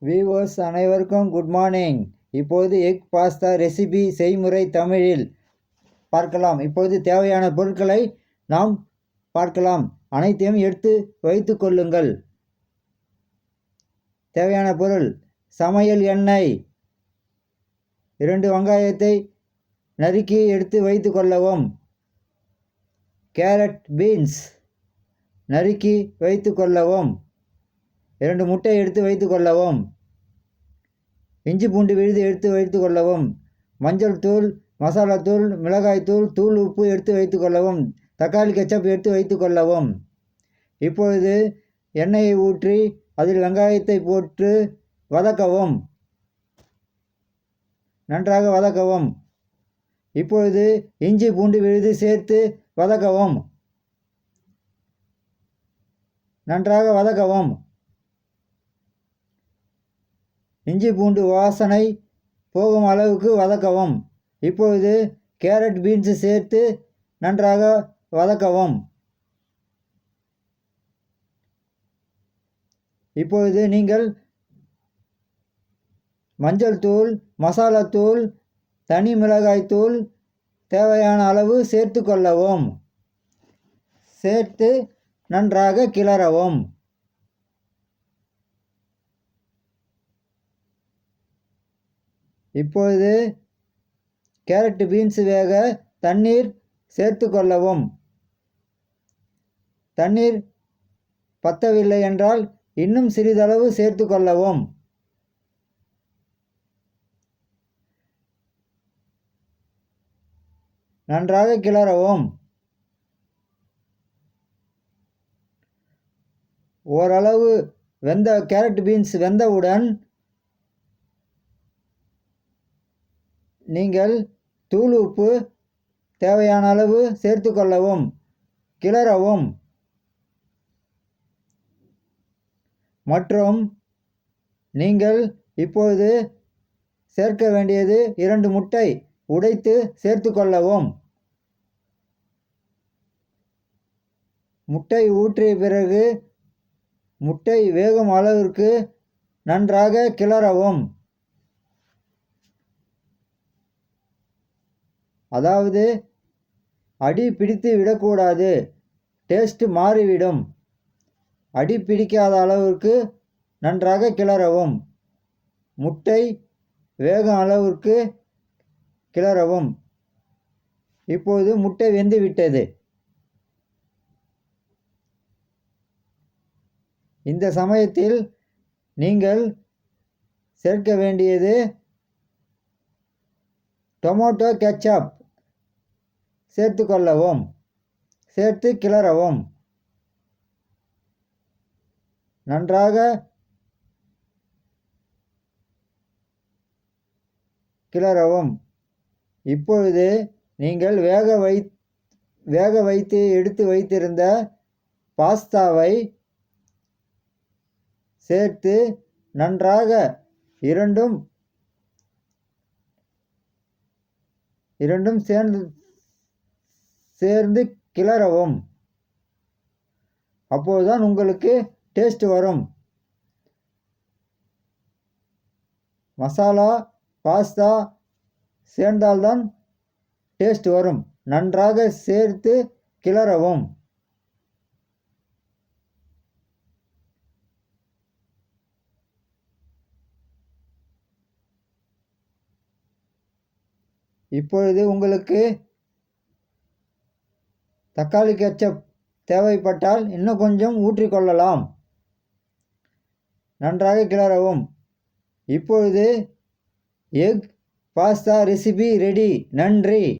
Viewers அனைவருக்கும் good morning. இப்போது egg pasta recipe செய்முறை தமிழில் பார்க்கலாம். இப்போது தேவையான பொருட்களை நாம் பார்க்கலாம். அனைத்தையும் எடுத்து வைத்து கொள்ளுங்கள். தேவையான பொருள்: சமையல் எண்ணெய், 2 வெங்காயத்தை நறுக்கி எடுத்து வைத்து கொள்ளவும், கேரட் பீன்ஸ் நறுக்கி வைத்து கொள்ளவும், 2 முட்டை எடுத்து வைத்து கொள்ளவும், இஞ்சி பூண்டு விழுது எடுத்து வைத்து கொள்ளவும், மஞ்சள் தூள், மசாலா தூள், மிளகாய் தூள், தூள் உப்பு எடுத்து வைத்து கொள்ளவும், தக்காளி கெச்சப் எடுத்து வைத்து கொள்ளவும். இப்பொழுது எண்ணெயை ஊற்றி அதில் வெங்காயத்தை போட்டு வதக்கவும், நன்றாக வதக்கவும். இப்பொழுது இஞ்சி பூண்டு விழுது சேர்த்து வதக்கவும், நன்றாக வதக்கவும். இஞ்சி பூண்டு வாசனை போகும் அளவுக்கு வதக்கவும். இப்பொழுது கேரட் பீன்ஸ் சேர்த்து நன்றாக வதக்கவும். இப்பொழுது நீங்கள் மஞ்சள் தூள், மசாலா தூள், தனி மிளகாய் தூள் தேவையான அளவு சேர்த்து கொள்ளவும். சேர்த்து நன்றாக கிளறவும். இப்பொழுது கேரட் பீன்ஸ் வேக தண்ணீர் சேர்த்து கொள்ளவும். தண்ணீர் பத்தவில்லை என்றால் இன்னும் சிறிதளவு சேர்த்து கொள்ளவும். நன்றாக கிளறவும். ஓரளவு கேரட் பீன்ஸ் வெந்தவுடன் நீங்கள் தூள் உப்பு தேவையான அளவு சேர்த்து கொள்ளவும், கிளறவும். மற்றும் நீங்கள் இப்பொழுது சேர்க்க வேண்டியது 2 முட்டை உடைத்து சேர்த்து கொள்ளவும். முட்டை ஊற்றிய பிறகு முட்டை வேகும் அளவிற்கு நன்றாக கிளறவும். அதாவது அடி பிடித்து விடக்கூடாது, டேஸ்ட் மாறிவிடும். அடி பிடிக்காத அளவிற்கு நன்றாக கிளறவும். முட்டை வேகும் அளவிற்கு கிளறவும். இப்போது முட்டை வெந்து விட்டது. இந்த சமயத்தில் நீங்கள் சேர்க்க வேண்டியது டொமேட்டோ கெச்சப் சேர்த்து கொள்ளவும். சேர்த்து கிளறவும். நன்றாக கிளறவும். இப்பொழுது நீங்கள் வேக வைத்து எடுத்து வைத்திருந்த பாஸ்தாவை சேர்த்து நன்றாக இரண்டும் சேர்ந்து கிளறவும். அப்போதுதான் உங்களுக்கு டேஸ்ட் வரும். மசாலா பாஸ்தா சேர்ந்தால்தான் டேஸ்ட் வரும். நன்றாக சேர்த்து கிளறவும். இப்பொழுது உங்களுக்கு தக்காளி கெச்சப் தேவைப்பட்டால் இன்னும் கொஞ்சம் ஊற்றிக்கொள்ளலாம். நன்றாக கிளறவும். இப்பொழுது எக் பாஸ்தா ரெசிபி ரெடி. நன்றி.